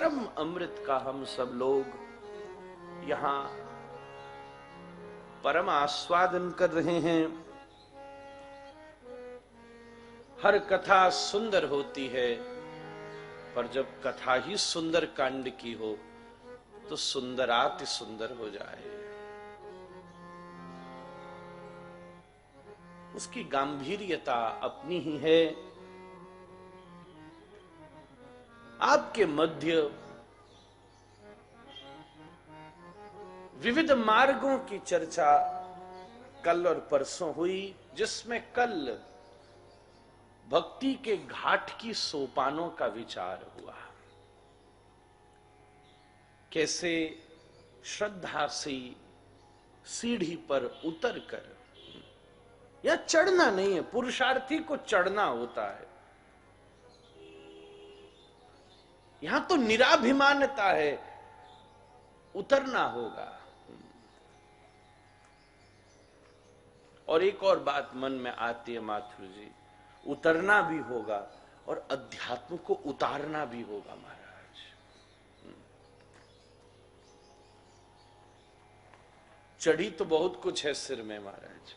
परम अमृत का हम सब लोग यहाँ परम आस्वादन कर रहे हैं। हर कथा सुंदर होती है, पर जब कथा ही सुंदर कांड की हो तो सुंदराति सुंदर हो जाए। उसकी गांभीर्यता अपनी ही है। आपके मध्य विविध मार्गों की चर्चा कल और परसों हुई, जिसमें कल भक्ति के घाट की सोपानों का विचार हुआ। कैसे श्रद्धा से सीढ़ी पर उतरकर, या चढ़ना नहीं है, पुरुषार्थी को चढ़ना होता है, यहां तो निराभिमानता है, उतरना होगा। और एक और बात मन में आती है माथुर जी, उतरना भी होगा और अध्यात्म को उतारना भी होगा महाराज। चढ़ी तो बहुत कुछ है सिर में महाराज,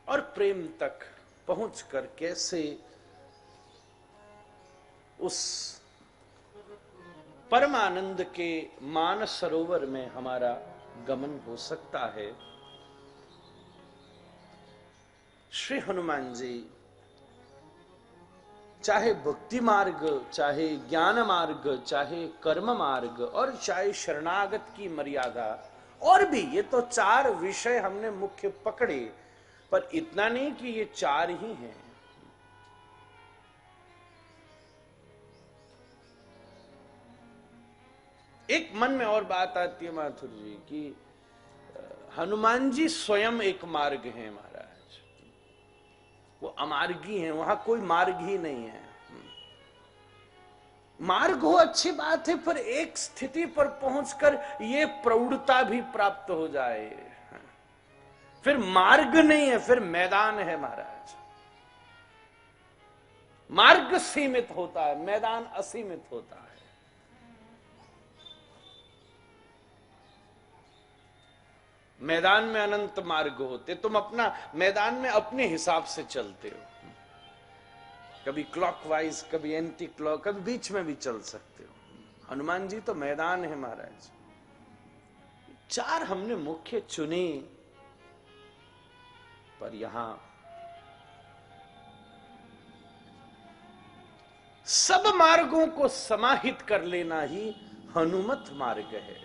और प्रेम तक पहुंचकर कैसे उस परमानंद के मान सरोवर में हमारा गमन हो सकता है। श्री हनुमान जी चाहे भक्ति मार्ग, चाहे ज्ञान मार्ग, चाहे कर्म मार्ग और चाहे शरणागत की मर्यादा, और भी ये तो चार विषय हमने मुख्य पकड़े, पर इतना नहीं कि ये चार ही हैं। एक मन में और बात आती है माथुर जी कि हनुमान जी स्वयं एक मार्ग है महाराज, वो अमार्गी हैं, वहां कोई मार्ग ही नहीं है। मार्ग हो अच्छी बात है, पर एक स्थिति पर पहुंचकर ये प्रौढ़ता भी प्राप्त हो जाए, फिर मार्ग नहीं है, फिर मैदान है महाराज। मार्ग सीमित होता है, मैदान असीमित होता है। मैदान में अनंत मार्ग होते, तुम अपना मैदान में अपने हिसाब से चलते हो, कभी क्लॉकवाइज, कभी एंटी क्लॉक, कभी बीच में भी चल सकते हो। हनुमान जी तो मैदान है महाराज। चार हमने मुख्य चुने, पर यहां सब मार्गों को समाहित कर लेना ही हनुमत मार्ग है।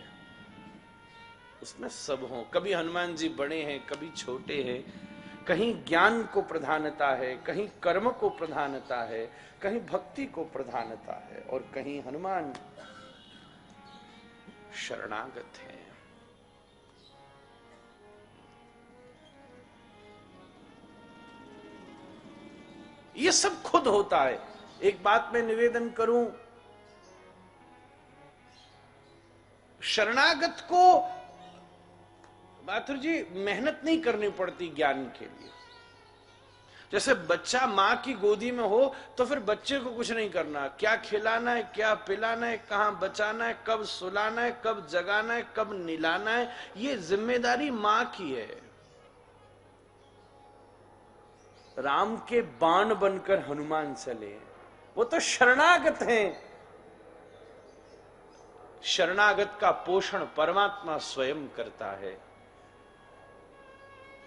उसमें सब हो, कभी हनुमान जी बड़े हैं, कभी छोटे हैं, कहीं ज्ञान को प्रधानता है, कहीं कर्म को प्रधानता है, कहीं भक्ति को प्रधानता है, और कहीं हनुमान शरणागत है। ये सब खुद होता है। एक बात मैं निवेदन करूं, शरणागत को माथुर जी मेहनत नहीं करनी पड़ती ज्ञान के लिए। जैसे बच्चा मां की गोदी में हो तो फिर बच्चे को कुछ नहीं करना, क्या खिलाना है, क्या पिलाना है, कहां बचाना है, कब सुलाना है, कब जगाना है, कब निलाना है, ये जिम्मेदारी मां की है। राम के बाण बनकर हनुमान चले, वो तो शरणागत हैं। शरणागत का पोषण परमात्मा स्वयं करता है।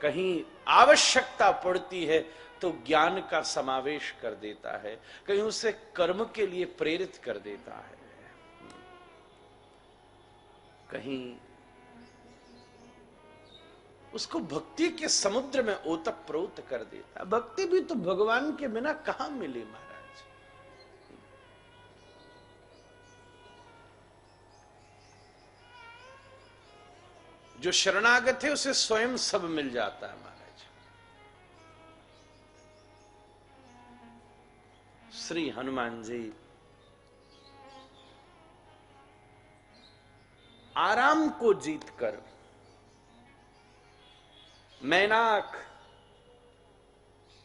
कहीं आवश्यकता पड़ती है तो ज्ञान का समावेश कर देता है, कहीं उसे कर्म के लिए प्रेरित कर देता है, कहीं उसको भक्ति के समुद्र में ओतप्रोत कर देता है। भक्ति भी तो भगवान के बिना कहां मिले महाराज। जो शरणागत है उसे स्वयं सब मिल जाता है महाराज। श्री हनुमान जी आराम को जीतकर मैनाक,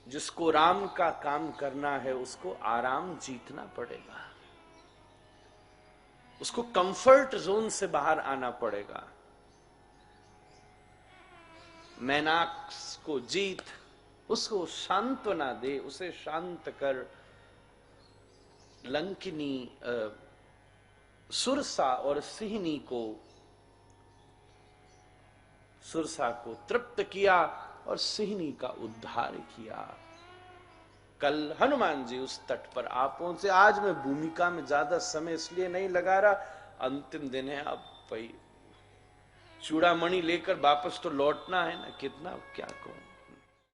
जिसको राम का काम करना है उसको आराम जीतना पड़ेगा, उसको कंफर्ट जोन से बाहर आना पड़ेगा। मैनाक को जीत, उसको सांत्वना दे, उसे शांत कर। लंकिनी सुरसा और सिंहनी को, सुरसा को तृप्त किया और सिंहनी का उद्धार किया। कल हनुमान जी उस तट पर आ पहुंचे। आज मैं भूमिका में ज्यादा समय इसलिए नहीं लगा रहा, अंतिम दिन है, अब भाई चूड़ामणि लेकर वापस तो लौटना है ना, कितना क्या कहूं।